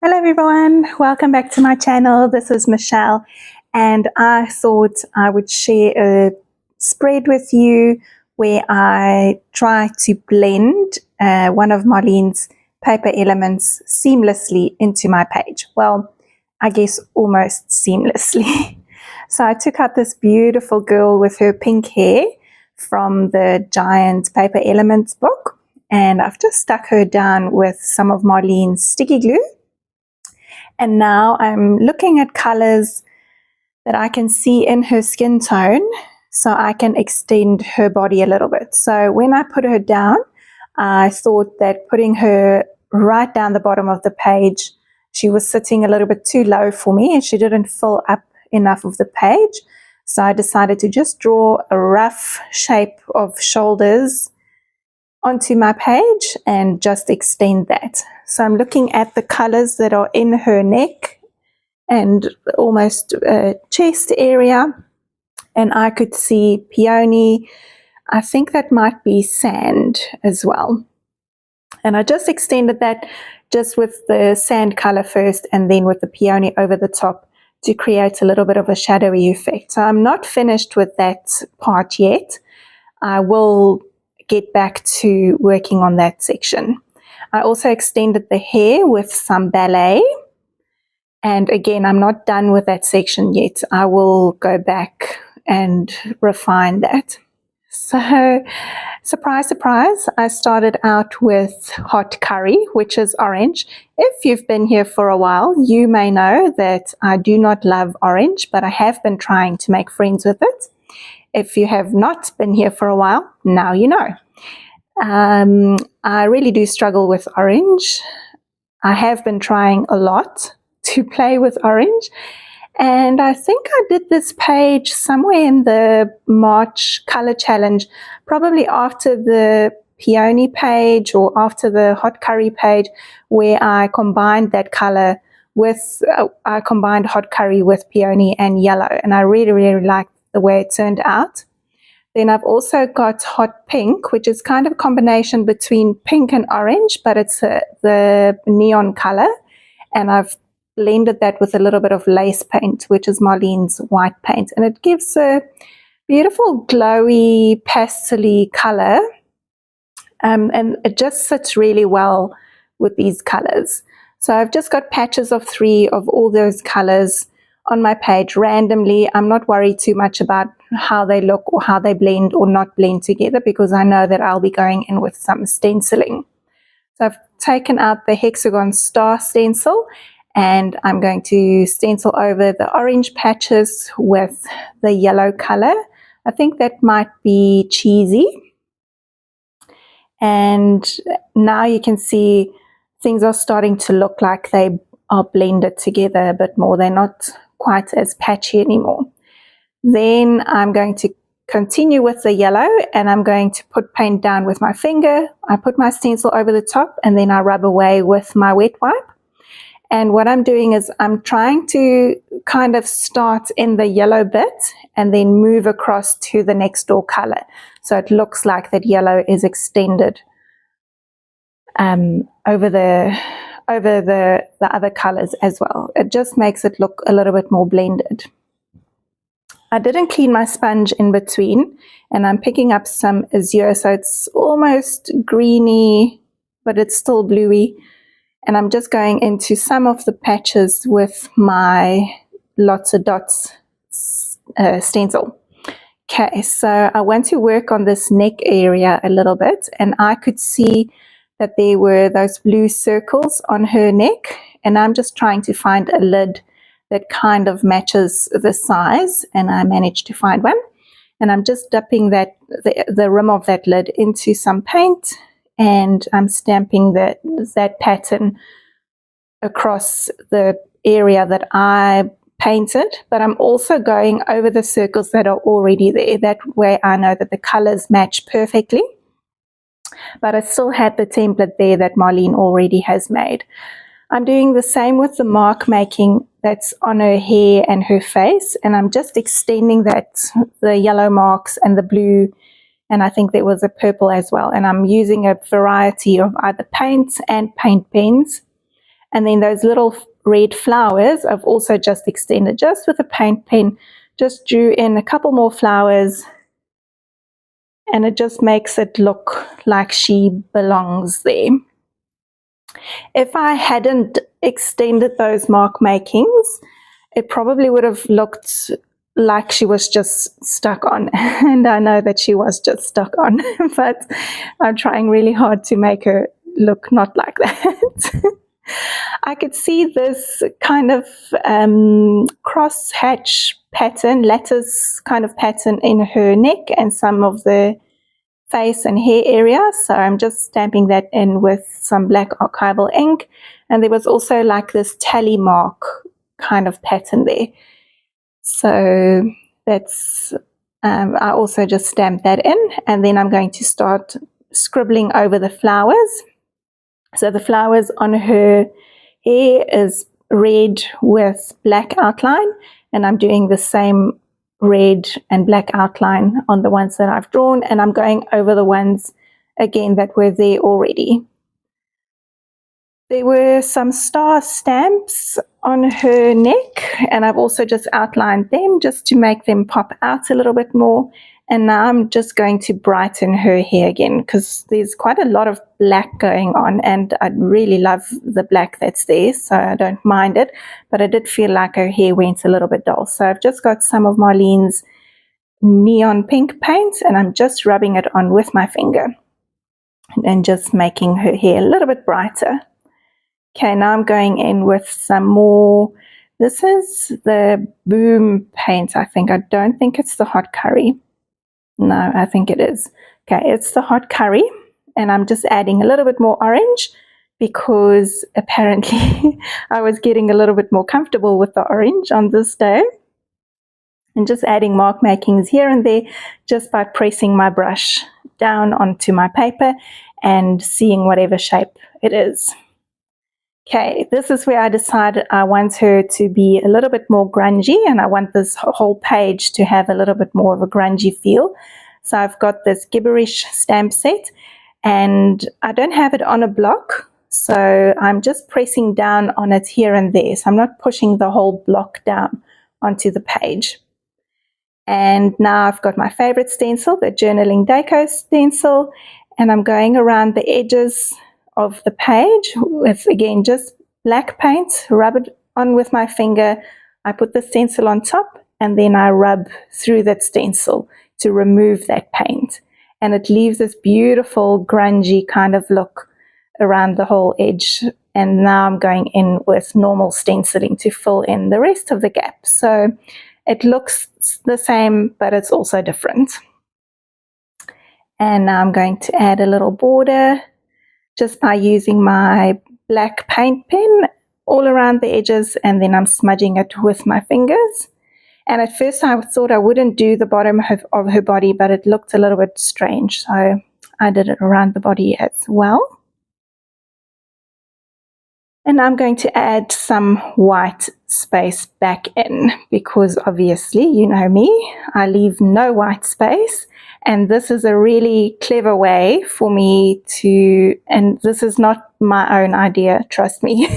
Hello everyone, welcome back to my channel. This is Michelle and I thought I would share a spread with you where I try to blend one of Marlene's paper elements seamlessly into my page. Well, I guess almost seamlessly. So I took out this beautiful girl with her pink hair from the Giant Paper Elements book, and I've just stuck her down with some of Marlene's sticky glue. And now I'm looking at colors that I can see in her skin tone so I can extend her body a little bit. So when I put her down, I thought that putting her right down the bottom of the page, she was sitting a little bit too low for me and she didn't fill up enough of the page. So I decided to just draw a rough shape of shoulders onto my page and just extend that. So I'm looking at the colors that are in her neck and almost chest area, and I could see peony. I think that might be sand as well. And I just extended that just with the sand color first and then with the peony over the top to create a little bit of a shadowy effect. So I'm not finished with that part yet. I will get back to working on that section. I also extended the hair with some ballet, and again I'm not done with that section yet. I will go back and refine that. So surprise, surprise, I started out with hot curry, which is orange. If you've been here for a while, you may know that I do not love orange, but I have been trying to make friends with it. If you have not been here for a while, now you know. I really do struggle with orange. I have been trying a lot to play with orange, and I think I did this page somewhere in the March color challenge, probably after the peony page or after the hot curry page, where I combined that color with, I combined hot curry with peony and yellow, and I really liked the way it turned out. Then I've also got hot pink, which is kind of a combination between pink and orange, but it's the neon color. And I've blended that with a little bit of lace paint, which is Marlene's white paint. And it gives a beautiful glowy pastel-y color. And it just sits really well with these colors. So I've just got patches of 3 of all those colors on my page randomly. I'm not worried too much about how they look or how they blend or not blend together, because I know that I'll be going in with some stenciling. So I've taken out the hexagon star stencil and I'm going to stencil over the orange patches with the yellow color. I think that might be cheesy. And now you can see things are starting to look like they are blended together a bit more. They're not quite as patchy anymore. Then I'm going to continue with the yellow and I'm going to put paint down with my finger. I put my stencil over the top and then I rub away with my wet wipe. And what I'm doing is I'm trying to kind of start in the yellow bit and then move across to the next door color. So it looks like that yellow is extended over the other colors as well. It just makes it look a little bit more blended. I didn't clean my sponge in between, and I'm picking up some azure, so it's almost greeny, but it's still bluey. And I'm just going into some of the patches with my lots of dots stencil. Okay, so I want to work on this neck area a little bit, and I could see that there were those blue circles on her neck, and I'm just trying to find a lid that kind of matches the size, and I managed to find one. And I'm just dipping that the rim of that lid into some paint, and I'm stamping that pattern across the area that I painted, but I'm also going over the circles that are already there. That way I know that the colors match perfectly. But I still had the template there that Marlene already has made. I'm doing the same with the mark making that's on her hair and her face, and I'm just extending that, the yellow marks and the blue, and I think there was a purple as well, and I'm using a variety of either paints and paint pens, And then those little red flowers I've also just extended just with a paint pen, just drew in a couple more flowers, and it just makes it look like she belongs there. If I hadn't extended those mark makings, it probably would have looked like she was just stuck on, and I know that she was just stuck on, but I'm trying really hard to make her look not like that. I could see this kind of cross hatch pattern, lattice kind of pattern in her neck and some of the face and hair area, so I'm just stamping that in with some black archival ink. And there was also like this tally mark kind of pattern there, so that's I also just stamped that in, and then I'm going to start scribbling over the flowers. So the flowers on her hair is red with black outline, and I'm doing the same red and black outline on the ones that I've drawn, and I'm going over the ones again that were there already. There were some star stamps on her neck, and I've also just outlined them just to make them pop out a little bit more. And now I'm just going to brighten her hair again, because there's quite a lot of black going on, and I really love the black that's there, so I don't mind it. But I did feel like her hair went a little bit dull. So I've just got some of Marlene's neon pink paint, and I'm just rubbing it on with my finger and just making her hair a little bit brighter. Okay, now I'm going in with some more. This is the Boom paint, I think. I don't think it's the Hot Curry. No, I think it is. Okay, it's the Hot Curry, and I'm just adding a little bit more orange because apparently I was getting a little bit more comfortable with the orange on this day. And just adding mark makings here and there just by pressing my brush down onto my paper and seeing whatever shape it is. Okay, this is where I decided I want her to be a little bit more grungy, and I want this whole page to have a little bit more of a grungy feel. So I've got this gibberish stamp set, and I don't have it on a block, so I'm just pressing down on it here and there. So I'm not pushing the whole block down onto the page. And now I've got my favorite stencil, the Journaling Deco stencil, and I'm going around the edges of the page with, again, just black paint, rub it on with my finger. I put the stencil on top, and then I rub through that stencil to remove that paint. And it leaves this beautiful grungy kind of look around the whole edge. And now I'm going in with normal stenciling to fill in the rest of the gap. So it looks the same, but it's also different. And now I'm going to add a little border just by using my black paint pen all around the edges, and then I'm smudging it with my fingers. And at first I thought I wouldn't do the bottom of her body, but it looked a little bit strange, so I did it around the body as well. And I'm going to add some white space back in, because obviously, you know me, I leave no white space. And this is a really clever way for me to, and this is not my own idea, trust me,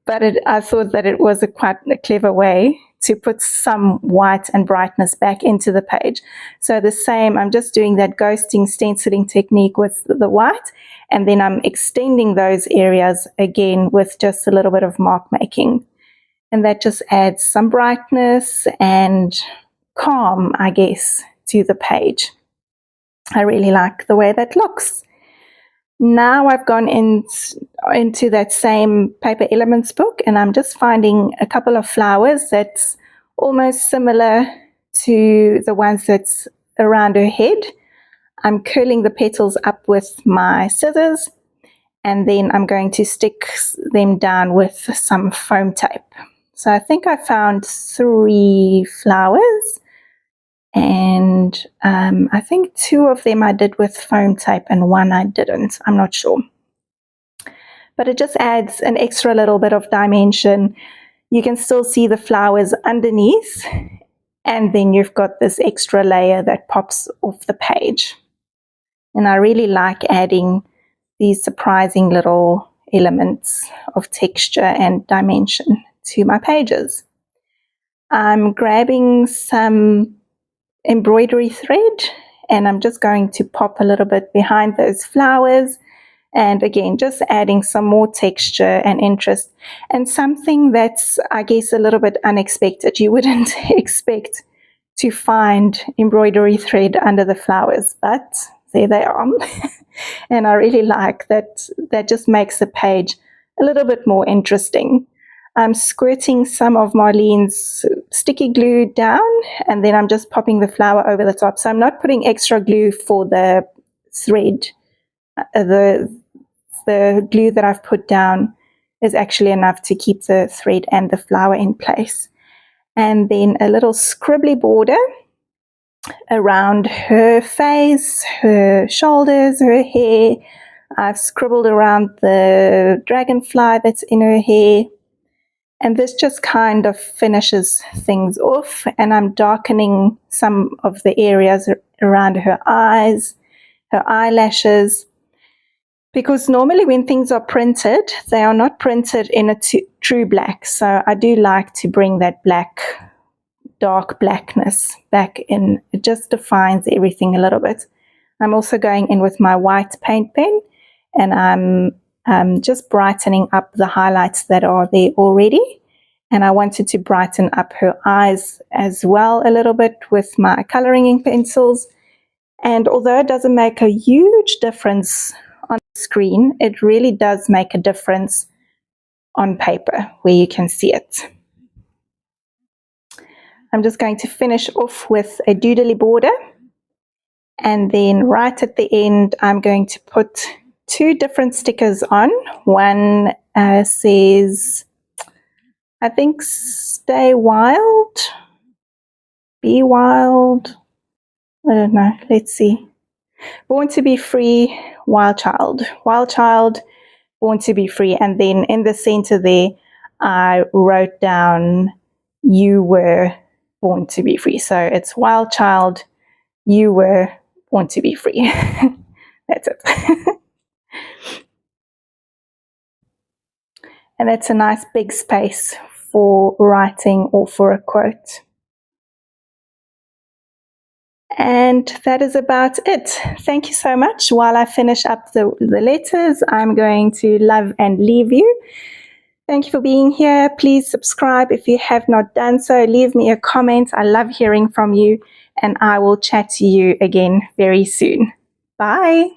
but I thought that it was quite a clever way to put some white and brightness back into the page. So the same, I'm just doing that ghosting stenciling technique with the white, and then I'm extending those areas again with just a little bit of mark making. And that just adds some brightness and calm, I guess, to the page. I really like the way that looks. Now I've gone into that same Paper Elements book, and I'm just finding a couple of flowers that's almost similar to the ones that's around her head. I'm curling the petals up with my scissors, and then I'm going to stick them down with some foam tape. So I think I found 3 flowers, and I think 2 of them I did with foam tape and 1 I didn't. I'm not sure. But it just adds an extra little bit of dimension. You can still see the flowers underneath, and then you've got this extra layer that pops off the page. And I really like adding these surprising little elements of texture and dimension to my pages. I'm grabbing some embroidery thread and I'm just going to pop a little bit behind those flowers, and again just adding some more texture and interest, and something that's, I guess, a little bit unexpected. You wouldn't expect to find embroidery thread under the flowers, but there they are. And I really like that. That just makes the page a little bit more interesting. I'm squirting some of Marlene's sticky glue down, and then I'm just popping the flower over the top. So I'm not putting extra glue for the thread. The glue that I've put down is actually enough to keep the thread and the flower in place. And then a little scribbly border around her face, her shoulders, her hair. I've scribbled around the dragonfly that's in her hair. And this just kind of finishes things off, and I'm darkening some of the areas around her eyes, her eyelashes, because normally when things are printed, they are not printed in a true black. So I do like to bring that black, dark blackness back in. It just defines everything a little bit. I'm also going in with my white paint pen, and I'm just brightening up the highlights that are there already. And I wanted to brighten up her eyes as well a little bit with my coloring ink pencils. And although it doesn't make a huge difference on the screen, it really does make a difference on paper where you can see it. I'm just going to finish off with a doodly border, and then right at the end I'm going to put two different stickers on. One says, I think, stay wild, be wild, I don't know, let's see. Born to be free, wild child, born to be free. And then in the center there, I wrote down, you were born to be free. So it's wild child, you were born to be free. That's it. And that's a nice big space for writing or for a quote. And that is about it. Thank you so much. While I finish up the letters, I'm going to love and leave you. Thank you for being here. Please subscribe if you have not done so. Leave me a comment. I love hearing from you, and I will chat to you again very soon. Bye.